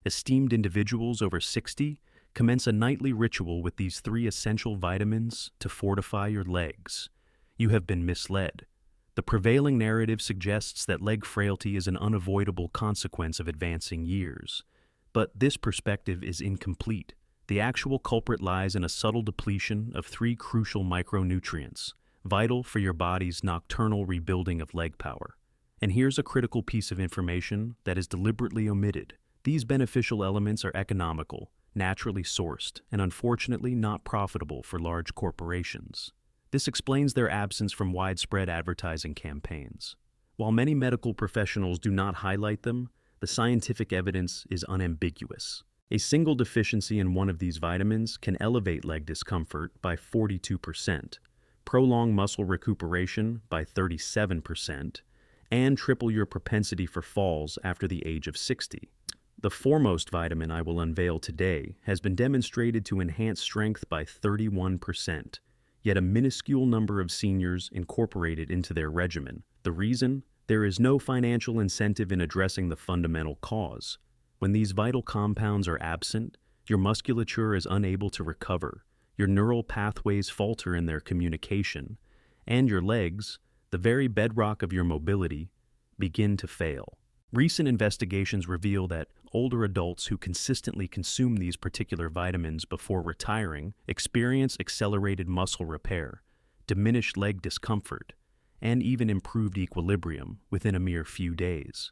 Esteemed individuals over 60 commence a nightly ritual with these three essential vitamins to fortify your legs. You have been misled. The prevailing narrative suggests that leg frailty is an unavoidable consequence of advancing years. But this perspective is incomplete. The actual culprit lies in a subtle depletion of three crucial micronutrients, vital for your body's nocturnal rebuilding of leg power. And here's a critical piece of information that is deliberately omitted. These beneficial elements are economical, naturally sourced, and unfortunately not profitable for large corporations. This explains their absence from widespread advertising campaigns. While many medical professionals do not highlight them, the scientific evidence is unambiguous. A single deficiency in one of these vitamins can elevate leg discomfort by 42%, prolong muscle recuperation by 37%, and triple your propensity for falls after the age of 60. The foremost vitamin I will unveil today has been demonstrated to enhance strength by 31%, yet a minuscule number of seniors incorporate it into their regimen. The reason? There is no financial incentive in addressing the fundamental cause. When these vital compounds are absent, your musculature is unable to recover, your neural pathways falter in their communication, and your legs, the very bedrock of your mobility, begin to fail. Recent investigations reveal that older adults who consistently consume these particular vitamins before retiring experience accelerated muscle repair, diminished leg discomfort, and even improved equilibrium within a mere few days.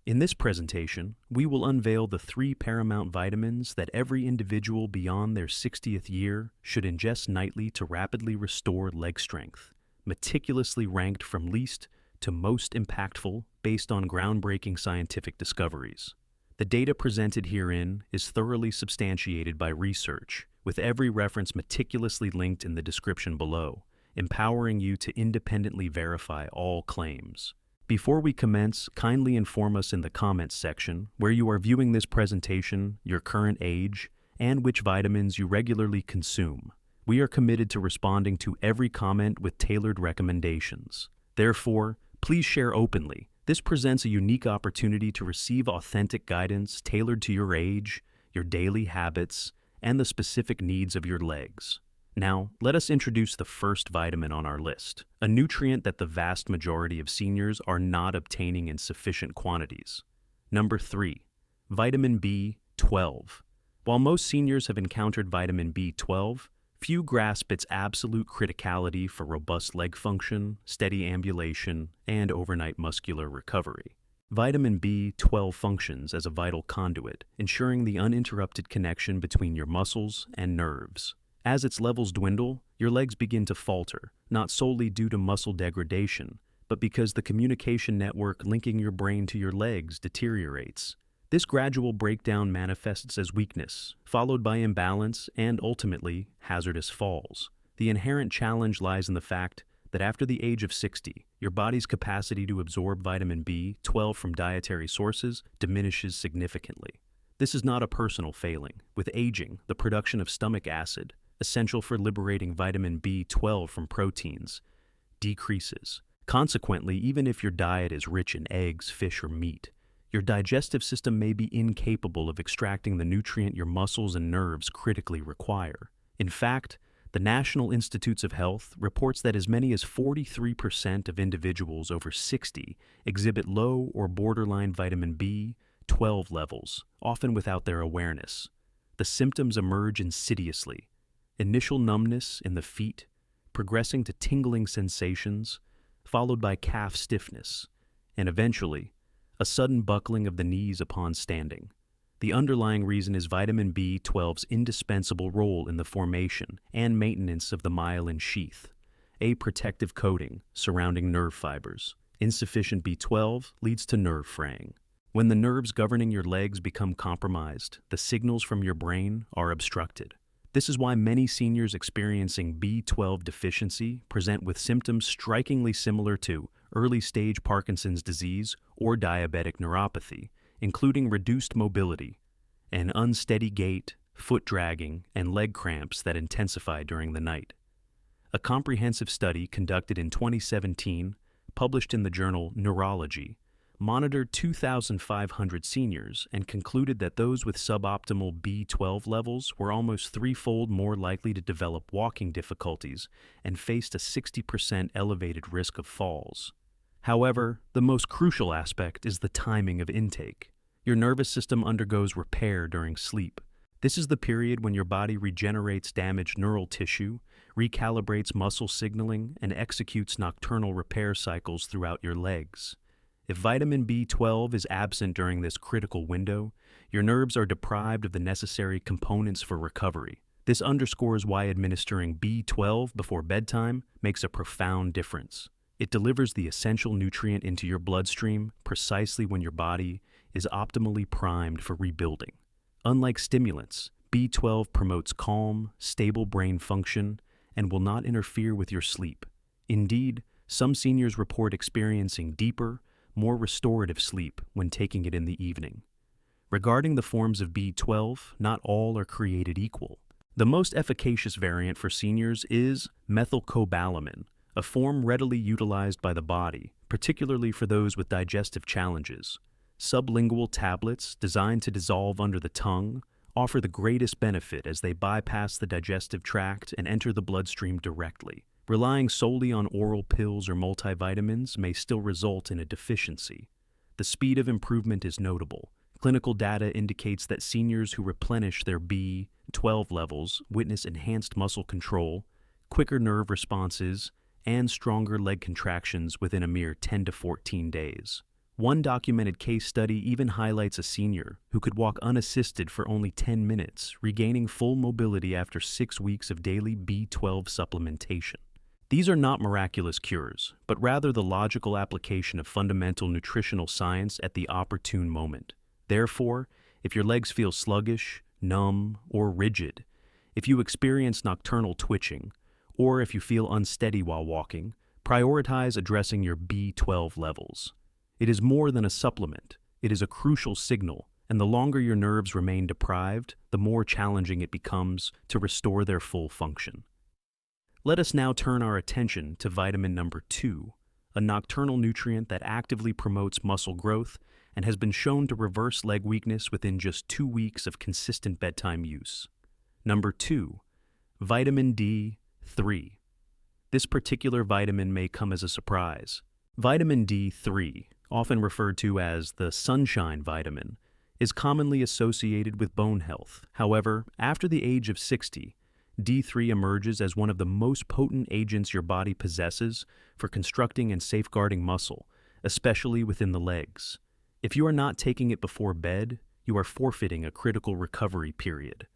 In this presentation, we will unveil the three paramount vitamins that every individual beyond their 60th year should ingest nightly to rapidly restore leg strength, meticulously ranked from least to most impactful based on groundbreaking scientific discoveries. The data presented herein is thoroughly substantiated by research, with every reference meticulously linked in the description below, empowering you to independently verify all claims. Before we commence, kindly inform us in the comments section where you are viewing this presentation, your current age, and which vitamins you regularly consume. We are committed to responding to every comment with tailored recommendations. Therefore, please share openly. This presents a unique opportunity to receive authentic guidance tailored to your age, your daily habits, and the specific needs of your legs. Now, let us introduce the first vitamin on our list, a nutrient that the vast majority of seniors are not obtaining in sufficient quantities. Number 3, vitamin B12. While most seniors have encountered vitamin B12, few grasp its absolute criticality for robust leg function, steady ambulation, and overnight muscular recovery. Vitamin B12 functions as a vital conduit, ensuring the uninterrupted connection between your muscles and nerves. As its levels dwindle, your legs begin to falter, not solely due to muscle degradation, but because the communication network linking your brain to your legs deteriorates. This gradual breakdown manifests as weakness, followed by imbalance and, ultimately, hazardous falls. The inherent challenge lies in the fact that after the age of 60, your body's capacity to absorb vitamin B12 from dietary sources diminishes significantly. This is not a personal failing. With aging, the production of stomach acid, essential for liberating vitamin B12 from proteins, decreases. Consequently, even if your diet is rich in eggs, fish, or meat, your digestive system may be incapable of extracting the nutrient your muscles and nerves critically require. In fact, the National Institutes of Health reports that as many as 43% of individuals over 60 exhibit low or borderline vitamin B12 levels, often without their awareness. The symptoms emerge insidiously. Initial numbness in the feet, progressing to tingling sensations, followed by calf stiffness, and eventually, a sudden buckling of the knees upon standing. The underlying reason is vitamin B12's indispensable role in the formation and maintenance of the myelin sheath, a protective coating surrounding nerve fibers. Insufficient B12 leads to nerve fraying. When the nerves governing your legs become compromised, the signals from your brain are obstructed. This is why many seniors experiencing B12 deficiency present with symptoms strikingly similar to early-stage Parkinson's disease or diabetic neuropathy, including reduced mobility, an unsteady gait, foot dragging, and leg cramps that intensify during the night. A comprehensive study conducted in 2017, published in the journal Neurology, monitored 2,500 seniors and concluded that those with suboptimal B12 levels were almost threefold more likely to develop walking difficulties and faced a 60% elevated risk of falls. However, the most crucial aspect is the timing of intake. Your nervous system undergoes repair during sleep. This is the period when your body regenerates damaged neural tissue, recalibrates muscle signaling, and executes nocturnal repair cycles throughout your legs. If vitamin B12 is absent during this critical window, your nerves are deprived of the necessary components for recovery. This underscores why administering B12 before bedtime makes a profound difference. It delivers the essential nutrient into your bloodstream precisely when your body is optimally primed for rebuilding. Unlike stimulants, B12 promotes calm, stable brain function and will not interfere with your sleep. Indeed, some seniors report experiencing deeper, more restorative sleep when taking it in the evening. Regarding the forms of B12, not all are created equal. The most efficacious variant for seniors is methylcobalamin, a form readily utilized by the body, particularly for those with digestive challenges. Sublingual tablets, designed to dissolve under the tongue, offer the greatest benefit as they bypass the digestive tract and enter the bloodstream directly. Relying solely on oral pills or multivitamins may still result in a deficiency. The speed of improvement is notable. Clinical data indicates that seniors who replenish their B12 levels witness enhanced muscle control, quicker nerve responses, and stronger leg contractions within a mere 10 to 14 days. One documented case study even highlights a senior who could walk unassisted for only 10 minutes, regaining full mobility after 6 weeks of daily B12 supplementation. These are not miraculous cures, but rather the logical application of fundamental nutritional science at the opportune moment. Therefore, if your legs feel sluggish, numb, or rigid, if you experience nocturnal twitching, or if you feel unsteady while walking, prioritize addressing your B12 levels. It is more than a supplement. It is a crucial signal, and the longer your nerves remain deprived, the more challenging it becomes to restore their full function. Let us now turn our attention to vitamin number 2, a nocturnal nutrient that actively promotes muscle growth and has been shown to reverse leg weakness within just 2 weeks of consistent bedtime use. Number 2, vitamin D3. This particular vitamin may come as a surprise. Vitamin D3, often referred to as the sunshine vitamin, is commonly associated with bone health. However, after the age of 60, D3 emerges as one of the most potent agents your body possesses for constructing and safeguarding muscle, especially within the legs. If you are not taking it before bed, you are forfeiting a critical recovery period.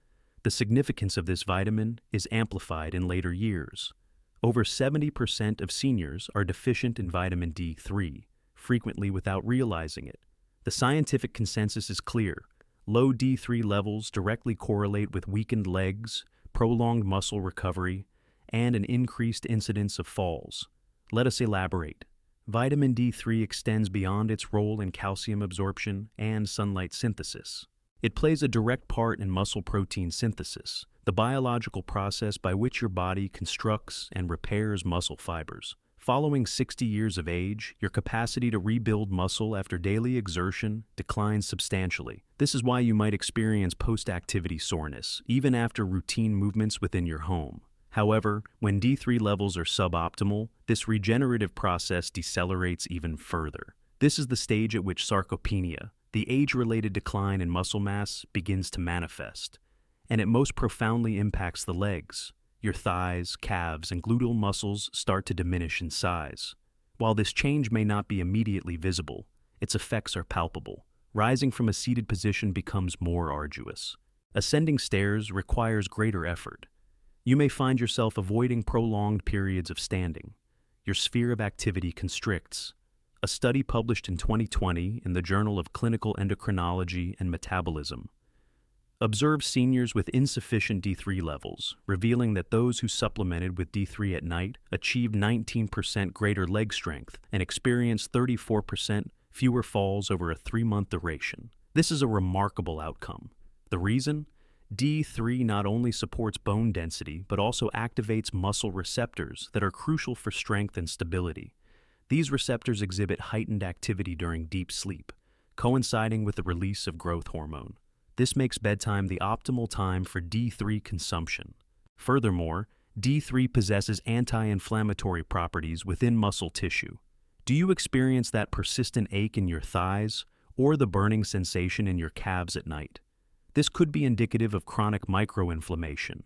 The significance of this vitamin is amplified in later years. Over 70% of seniors are deficient in vitamin D3, frequently without realizing it. The scientific consensus is clear. Low D3 levels directly correlate with weakened legs, prolonged muscle recovery, and an increased incidence of falls. Let us elaborate. Vitamin D3 extends beyond its role in calcium absorption and sunlight synthesis. It plays a direct part in muscle protein synthesis, the biological process by which your body constructs and repairs muscle fibers. Following 60 years of age, your capacity to rebuild muscle after daily exertion declines substantially. This is why you might experience post-activity soreness, even after routine movements within your home. However, when D3 levels are suboptimal, this regenerative process decelerates even further. This is the stage at which sarcopenia, the age-related decline in muscle mass, begins to manifest, and it most profoundly impacts the legs. Your thighs, calves, and gluteal muscles start to diminish in size. While this change may not be immediately visible, its effects are palpable. Rising from a seated position becomes more arduous. Ascending stairs requires greater effort. You may find yourself avoiding prolonged periods of standing. Your sphere of activity constricts. A study published in 2020 in the Journal of Clinical Endocrinology and Metabolism observed seniors with insufficient D3 levels, revealing that those who supplemented with D3 at night achieved 19% greater leg strength and experienced 34% fewer falls over a 3-month duration. This is a remarkable outcome. The reason? D3 not only supports bone density, but also activates muscle receptors that are crucial for strength and stability. These receptors exhibit heightened activity during deep sleep, coinciding with the release of growth hormone. This makes bedtime the optimal time for D3 consumption. Furthermore, D3 possesses anti-inflammatory properties within muscle tissue. Do you experience that persistent ache in your thighs or the burning sensation in your calves at night? This could be indicative of chronic microinflammation,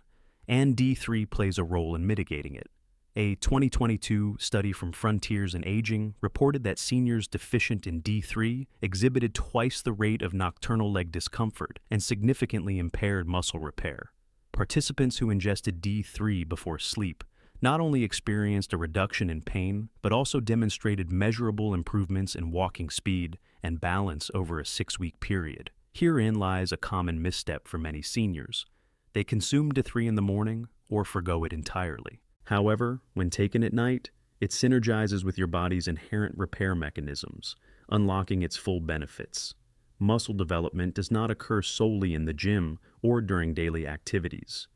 and D3 plays a role in mitigating it. A 2022 study from Frontiers in Aging reported that seniors deficient in D3 exhibited twice the rate of nocturnal leg discomfort and significantly impaired muscle repair. Participants who ingested D3 before sleep not only experienced a reduction in pain, but also demonstrated measurable improvements in walking speed and balance over a 6-week period. Herein lies a common misstep for many seniors. They consume D3 in the morning or forgo it entirely. However, when taken at night, it synergizes with your body's inherent repair mechanisms, unlocking its full benefits. Muscle development does not occur solely in the gym or during daily activities.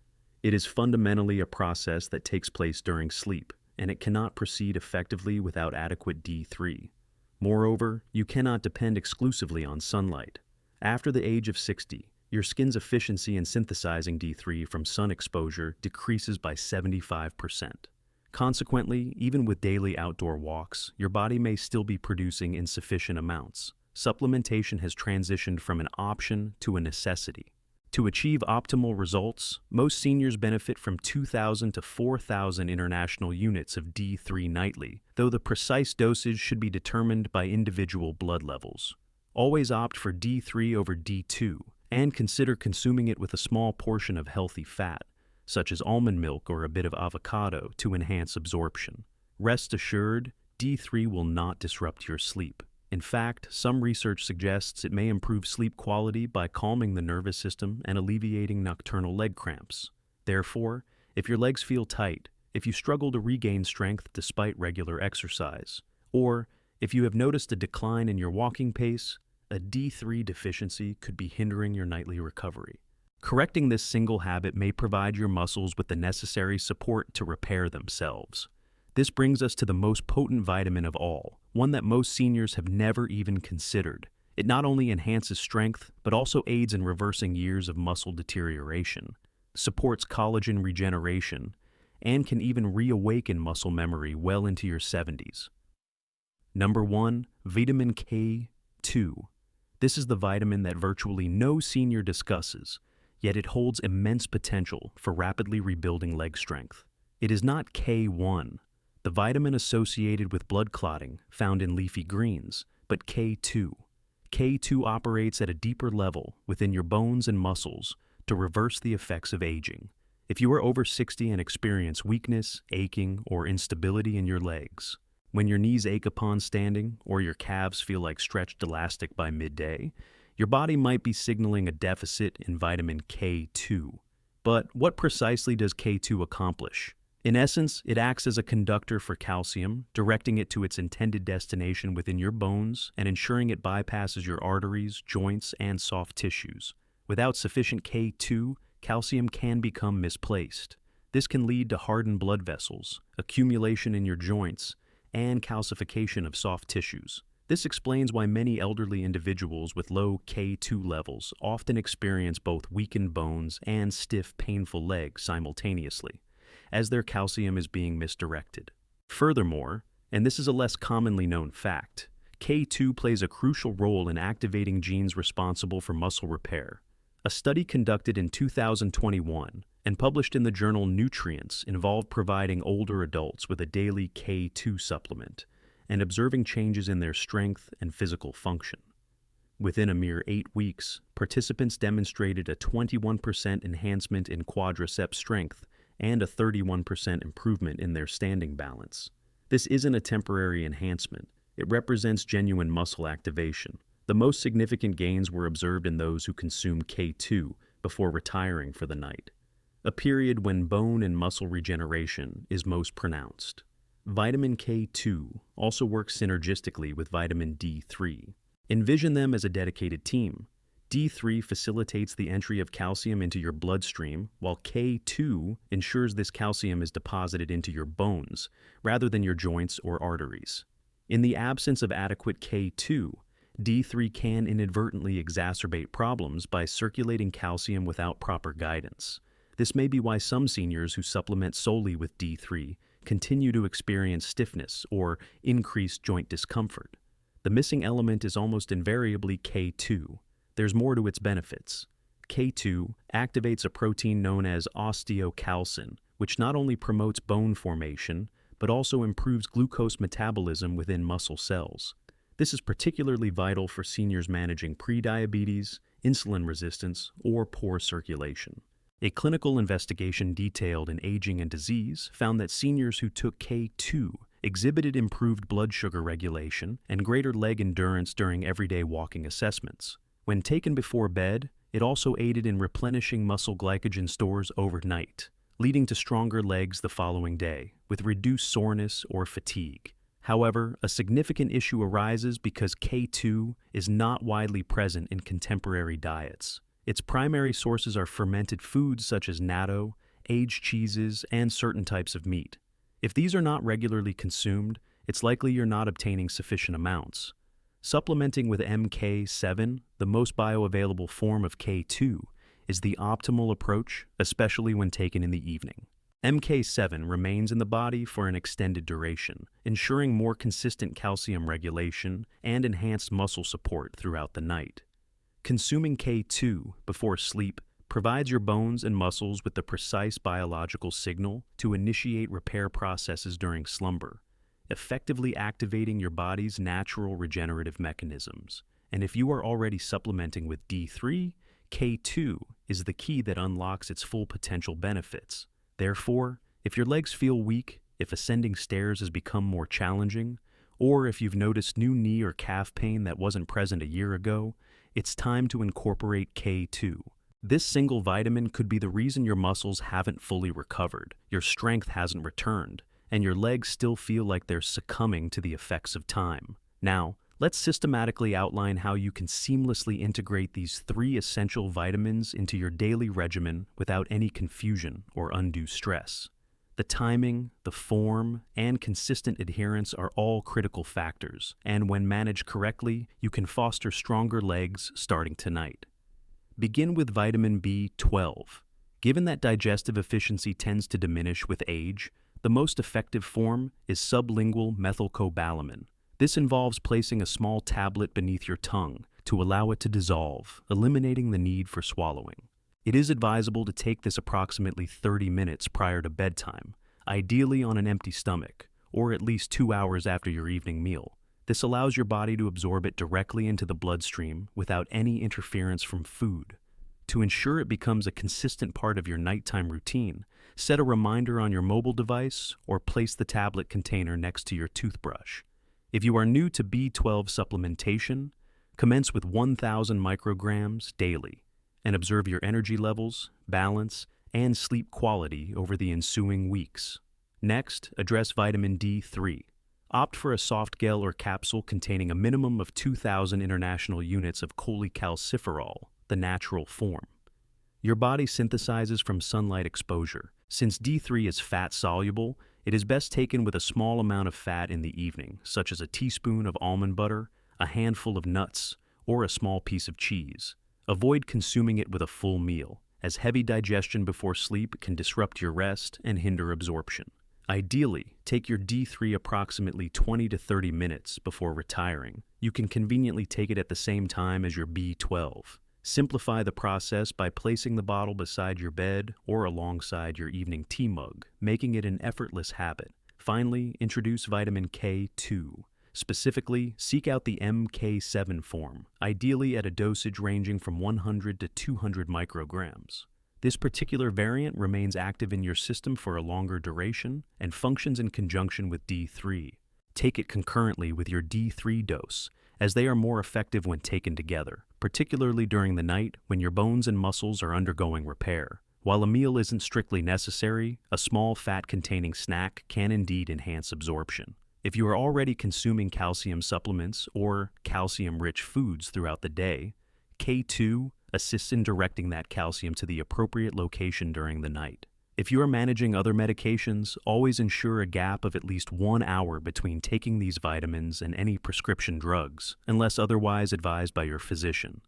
It is fundamentally a process that takes place during sleep, and it cannot proceed effectively without adequate D3. Moreover, you cannot depend exclusively on sunlight. After the age of 60, your skin's efficiency in synthesizing D3 from sun exposure decreases by 75%. Consequently, even with daily outdoor walks, your body may still be producing insufficient amounts. Supplementation has transitioned from an option to a necessity. To achieve optimal results, most seniors benefit from 2,000 to 4,000 international units of D3 nightly, though the precise dosage should be determined by individual blood levels. Always opt for D3 over D2, and consider consuming it with a small portion of healthy fat, such as almond milk or a bit of avocado, to enhance absorption. Rest assured, D3 will not disrupt your sleep. In fact, some research suggests it may improve sleep quality by calming the nervous system and alleviating nocturnal leg cramps. Therefore, if your legs feel tight, if you struggle to regain strength despite regular exercise, or if you have noticed a decline in your walking pace, a D3 deficiency could be hindering your nightly recovery. Correcting this single habit may provide your muscles with the necessary support to repair themselves. This brings us to the most potent vitamin of all, one that most seniors have never even considered. It not only enhances strength, but also aids in reversing years of muscle deterioration, supports collagen regeneration, and can even reawaken muscle memory well into your 70s. Number 1, vitamin K2. This is the vitamin that virtually no senior discusses, yet it holds immense potential for rapidly rebuilding leg strength. It is not K1, the vitamin associated with blood clotting found in leafy greens, but K2. K2 operates at a deeper level within your bones and muscles to reverse the effects of aging. If you are over 60 and experience weakness, aching, or instability in your legs, when your knees ache upon standing or your calves feel like stretched elastic by midday, your body might be signaling a deficit in vitamin K2. But what precisely does K2 accomplish? In essence, it acts as a conductor for calcium, directing it to its intended destination within your bones and ensuring it bypasses your arteries, joints, and soft tissues. Without sufficient K2, calcium can become misplaced. This can lead to hardened blood vessels, accumulation in your joints, and calcification of soft tissues. This explains why many elderly individuals with low K2 levels often experience both weakened bones and stiff, painful legs simultaneously, as their calcium is being misdirected. Furthermore, and this is a less commonly known fact, K2 plays a crucial role in activating genes responsible for muscle repair. A study conducted in 2021 and published in the journal Nutrients involved providing older adults with a daily K2 supplement and observing changes in their strength and physical function. Within a mere 8 weeks, participants demonstrated a 21% enhancement in quadriceps strength and a 31% improvement in their standing balance. This isn't a temporary enhancement. It represents genuine muscle activation. The most significant gains were observed in those who consumed K2 before retiring for the night, a period when bone and muscle regeneration is most pronounced. Vitamin K2 also works synergistically with vitamin D3. Envision them as a dedicated team. D3 facilitates the entry of calcium into your bloodstream, while K2 ensures this calcium is deposited into your bones rather than your joints or arteries. In the absence of adequate K2, D3 can inadvertently exacerbate problems by circulating calcium without proper guidance. This may be why some seniors who supplement solely with D3 continue to experience stiffness or increased joint discomfort. The missing element is almost invariably K2. There's more to its benefits. K2 activates a protein known as osteocalcin, which not only promotes bone formation, but also improves glucose metabolism within muscle cells. This is particularly vital for seniors managing prediabetes, insulin resistance, or poor circulation. A clinical investigation detailed in Aging and Disease found that seniors who took K2 exhibited improved blood sugar regulation and greater leg endurance during everyday walking assessments. When taken before bed, it also aided in replenishing muscle glycogen stores overnight, leading to stronger legs the following day, with reduced soreness or fatigue. However, a significant issue arises because K2 is not widely present in contemporary diets. Its primary sources are fermented foods such as natto, aged cheeses, and certain types of meat. If these are not regularly consumed, it's likely you're not obtaining sufficient amounts. Supplementing with MK7, the most bioavailable form of K2, is the optimal approach, especially when taken in the evening. MK7 remains in the body for an extended duration, ensuring more consistent calcium regulation and enhanced muscle support throughout the night. Consuming K2 before sleep provides your bones and muscles with the precise biological signal to initiate repair processes during slumber, effectively activating your body's natural regenerative mechanisms. And if you are already supplementing with D3, K2 is the key that unlocks its full potential benefits. Therefore, if your legs feel weak, if ascending stairs has become more challenging, or if you've noticed new knee or calf pain that wasn't present a year ago, it's time to incorporate K2. This single vitamin could be the reason your muscles haven't fully recovered, your strength hasn't returned, and your legs still feel like they're succumbing to the effects of time. Now, let's systematically outline how you can seamlessly integrate these 3 essential vitamins into your daily regimen without any confusion or undue stress. The timing, the form, and consistent adherence are all critical factors, and when managed correctly, you can foster stronger legs starting tonight. Begin with vitamin B12. Given that digestive efficiency tends to diminish with age, the most effective form is sublingual methylcobalamin. This involves placing a small tablet beneath your tongue to allow it to dissolve, eliminating the need for swallowing. It is advisable to take this approximately 30 minutes prior to bedtime, ideally on an empty stomach, or at least 2 hours after your evening meal. This allows your body to absorb it directly into the bloodstream without any interference from food. To ensure it becomes a consistent part of your nighttime routine, set a reminder on your mobile device or place the tablet container next to your toothbrush. If you are new to B12 supplementation, commence with 1,000 micrograms daily and observe your energy levels, balance, and sleep quality over the ensuing weeks. Next, address vitamin D3. Opt for a soft gel or capsule containing a minimum of 2,000 international units of cholecalciferol, the natural form. Your body synthesizes from sunlight exposure. Since D3 is fat-soluble, it is best taken with a small amount of fat in the evening, such as a teaspoon of almond butter, a handful of nuts, or a small piece of cheese. Avoid consuming it with a full meal, as heavy digestion before sleep can disrupt your rest and hinder absorption. Ideally, take your D3 approximately 20 to 30 minutes before retiring. You can conveniently take it at the same time as your B12. Simplify the process by placing the bottle beside your bed or alongside your evening tea mug, making it an effortless habit. Finally, introduce vitamin K2. Specifically, seek out the MK7 form, ideally at a dosage ranging from 100 to 200 micrograms. This particular variant remains active in your system for a longer duration and functions in conjunction with D3. Take it concurrently with your D3 dose, as they are more effective when taken together, particularly during the night when your bones and muscles are undergoing repair. While a meal isn't strictly necessary, a small fat-containing snack can indeed enhance absorption. If you are already consuming calcium supplements or calcium-rich foods throughout the day, K2 assists in directing that calcium to the appropriate location during the night. If you are managing other medications, always ensure a gap of at least 1 hour between taking these vitamins and any prescription drugs, unless otherwise advised by your physician.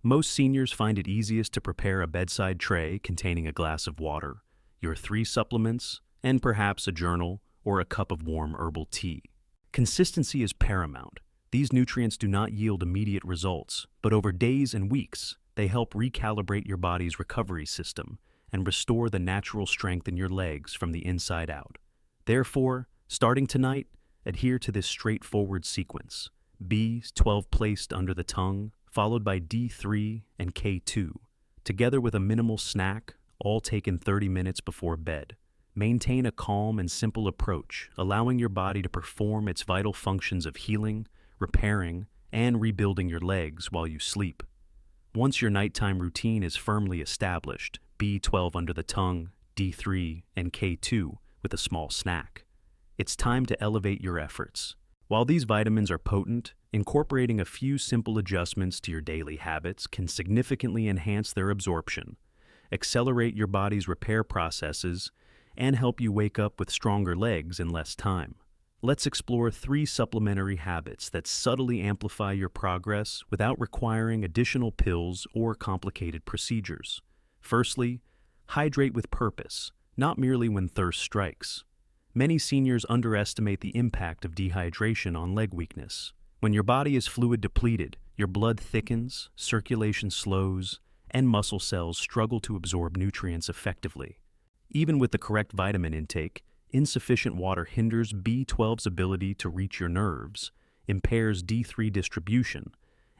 Most seniors find it easiest to prepare a bedside tray containing a glass of water, your 3 supplements, and perhaps a journal or a cup of warm herbal tea. Consistency is paramount. These nutrients do not yield immediate results, but over days and weeks, they help recalibrate your body's recovery system and restore the natural strength in your legs from the inside out. Therefore, starting tonight, adhere to this straightforward sequence: B12 placed under the tongue, followed by D3 and K2, together with a minimal snack, all taken 30 minutes before bed. Maintain a calm and simple approach, allowing your body to perform its vital functions of healing, repairing, and rebuilding your legs while you sleep. Once your nighttime routine is firmly established, B12 under the tongue, D3, and K2 with a small snack, it's time to elevate your efforts. While these vitamins are potent, incorporating a few simple adjustments to your daily habits can significantly enhance their absorption, accelerate your body's repair processes, and help you wake up with stronger legs in less time. Let's explore 3 supplementary habits that subtly amplify your progress without requiring additional pills or complicated procedures. Firstly, hydrate with purpose, not merely when thirst strikes. Many seniors underestimate the impact of dehydration on leg weakness. When your body is fluid depleted, your blood thickens, circulation slows, and muscle cells struggle to absorb nutrients effectively. Even with the correct vitamin intake, insufficient water hinders B12's ability to reach your nerves, impairs D3 distribution,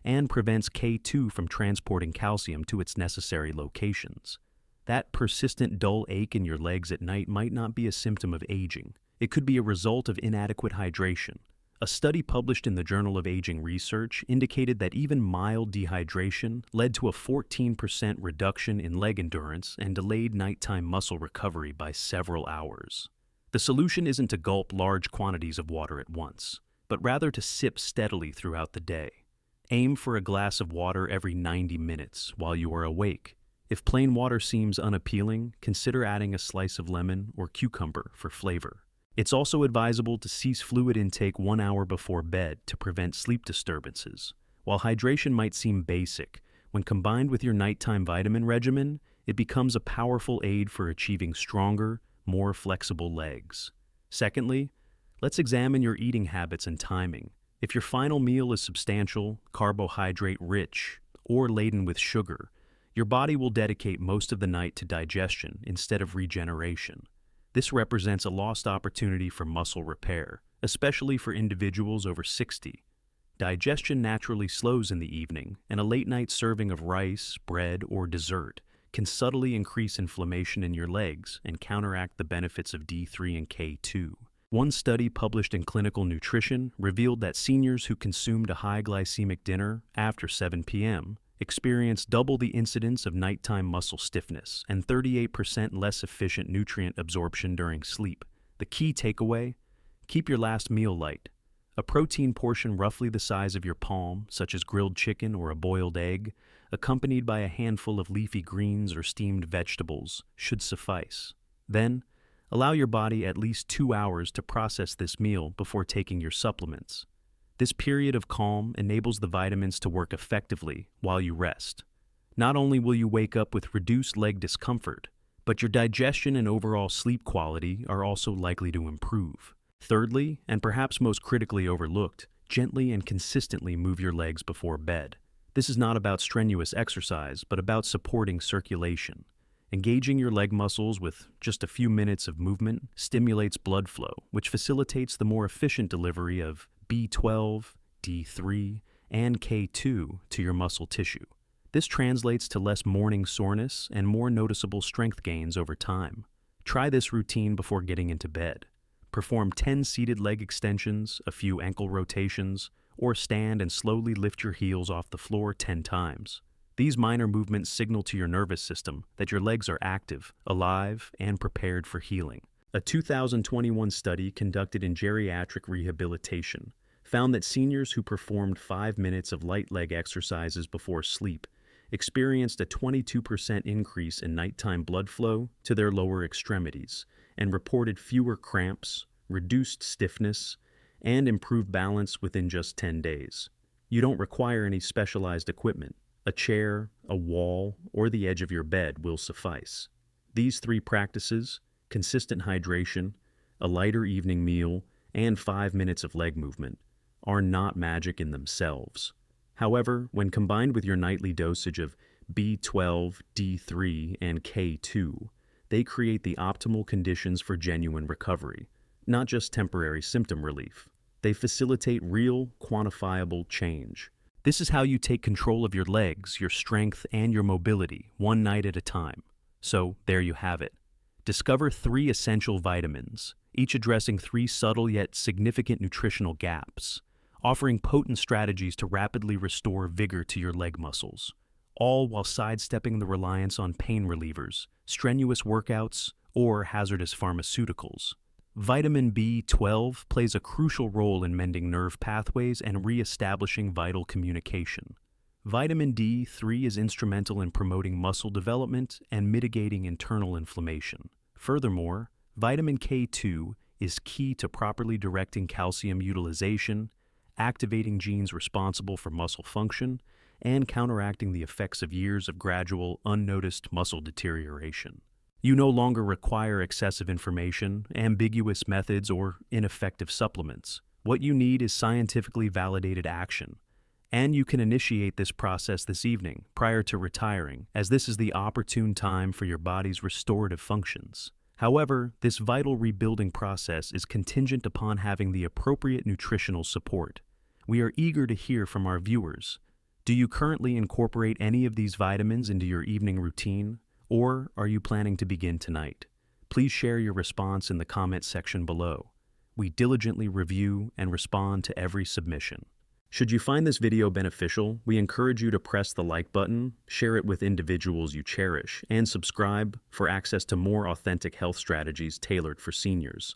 and prevents K2 from transporting calcium to its necessary locations. That persistent dull ache in your legs at night might not be a symptom of aging. It could be a result of inadequate hydration. A study published in the Journal of Aging Research indicated that even mild dehydration led to a 14% reduction in leg endurance and delayed nighttime muscle recovery by several hours. The solution isn't to gulp large quantities of water at once, but rather to sip steadily throughout the day. Aim for a glass of water every 90 minutes while you are awake. If plain water seems unappealing, consider adding a slice of lemon or cucumber for flavor. It's also advisable to cease fluid intake 1 hour before bed to prevent sleep disturbances. While hydration might seem basic, when combined with your nighttime vitamin regimen, it becomes a powerful aid for achieving stronger, more flexible legs. Secondly, let's examine your eating habits and timing. If your final meal is substantial, carbohydrate-rich, or laden with sugar, your body will dedicate most of the night to digestion instead of regeneration. This represents a lost opportunity for muscle repair, especially for individuals over 60. Digestion naturally slows in the evening, and a late-night serving of rice, bread, or dessert can subtly increase inflammation in your legs and counteract the benefits of D3 and K2. One study published in Clinical Nutrition revealed that seniors who consumed a high glycemic dinner after 7 p.m. experienced double the incidence of nighttime muscle stiffness and 38% less efficient nutrient absorption during sleep. The key takeaway: keep your last meal light. A protein portion roughly the size of your palm, such as grilled chicken or a boiled egg, accompanied by a handful of leafy greens or steamed vegetables, should suffice. Then, allow your body at least 2 hours to process this meal before taking your supplements. This period of calm enables the vitamins to work effectively while you rest. Not only will you wake up with reduced leg discomfort, but your digestion and overall sleep quality are also likely to improve. Thirdly, and perhaps most critically overlooked, gently and consistently move your legs before bed. This is not about strenuous exercise, but about supporting circulation. Engaging your leg muscles with just a few minutes of movement stimulates blood flow, which facilitates the more efficient delivery of B12, D3, and K2 to your muscle tissue. This translates to less morning soreness and more noticeable strength gains over time. Try this routine before getting into bed. Perform 10 seated leg extensions, a few ankle rotations, or stand and slowly lift your heels off the floor 10 times. These minor movements signal to your nervous system that your legs are active, alive, and prepared for healing. A 2021 study conducted in geriatric rehabilitation found that seniors who performed 5 minutes of light leg exercises before sleep experienced a 22% increase in nighttime blood flow to their lower extremities and reported fewer cramps, reduced stiffness, and improved balance within just 10 days. You don't require any specialized equipment. A chair, a wall, or the edge of your bed will suffice. These 3 practices, consistent hydration, a lighter evening meal, and 5 minutes of leg movement, are not magic in themselves. However, when combined with your nightly dosage of B12, D3, and K2, they create the optimal conditions for genuine recovery, not just temporary symptom relief. They facilitate real, quantifiable change. This is how you take control of your legs, your strength, and your mobility, one night at a time. So, there you have it. Discover 3 essential vitamins, each addressing 3 subtle yet significant nutritional gaps, offering potent strategies to rapidly restore vigor to your leg muscles, all while sidestepping the reliance on pain relievers, strenuous workouts, or hazardous pharmaceuticals. Vitamin B12 plays a crucial role in mending nerve pathways and re-establishing vital communication. Vitamin D3 is instrumental in promoting muscle development and mitigating internal inflammation. Furthermore, vitamin K2 is key to properly directing calcium utilization, activating genes responsible for muscle function, and counteracting the effects of years of gradual, unnoticed muscle deterioration. You no longer require excessive information, ambiguous methods, or ineffective supplements. What you need is scientifically validated action. And you can initiate this process this evening, prior to retiring, as this is the opportune time for your body's restorative functions. However, this vital rebuilding process is contingent upon having the appropriate nutritional support. We are eager to hear from our viewers. Do you currently incorporate any of these vitamins into your evening routine? Or are you planning to begin tonight? Please share your response in the comment section below. We diligently review and respond to every submission. Should you find this video beneficial, we encourage you to press the like button, share it with individuals you cherish, and subscribe for access to more authentic health strategies tailored for seniors.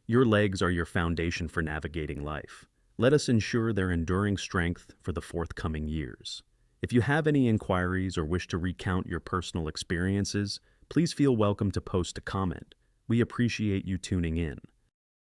Your legs are your foundation for navigating life. Let us ensure their enduring strength for the forthcoming years. If you have any inquiries or wish to recount your personal experiences, please feel welcome to post a comment. We appreciate you tuning in.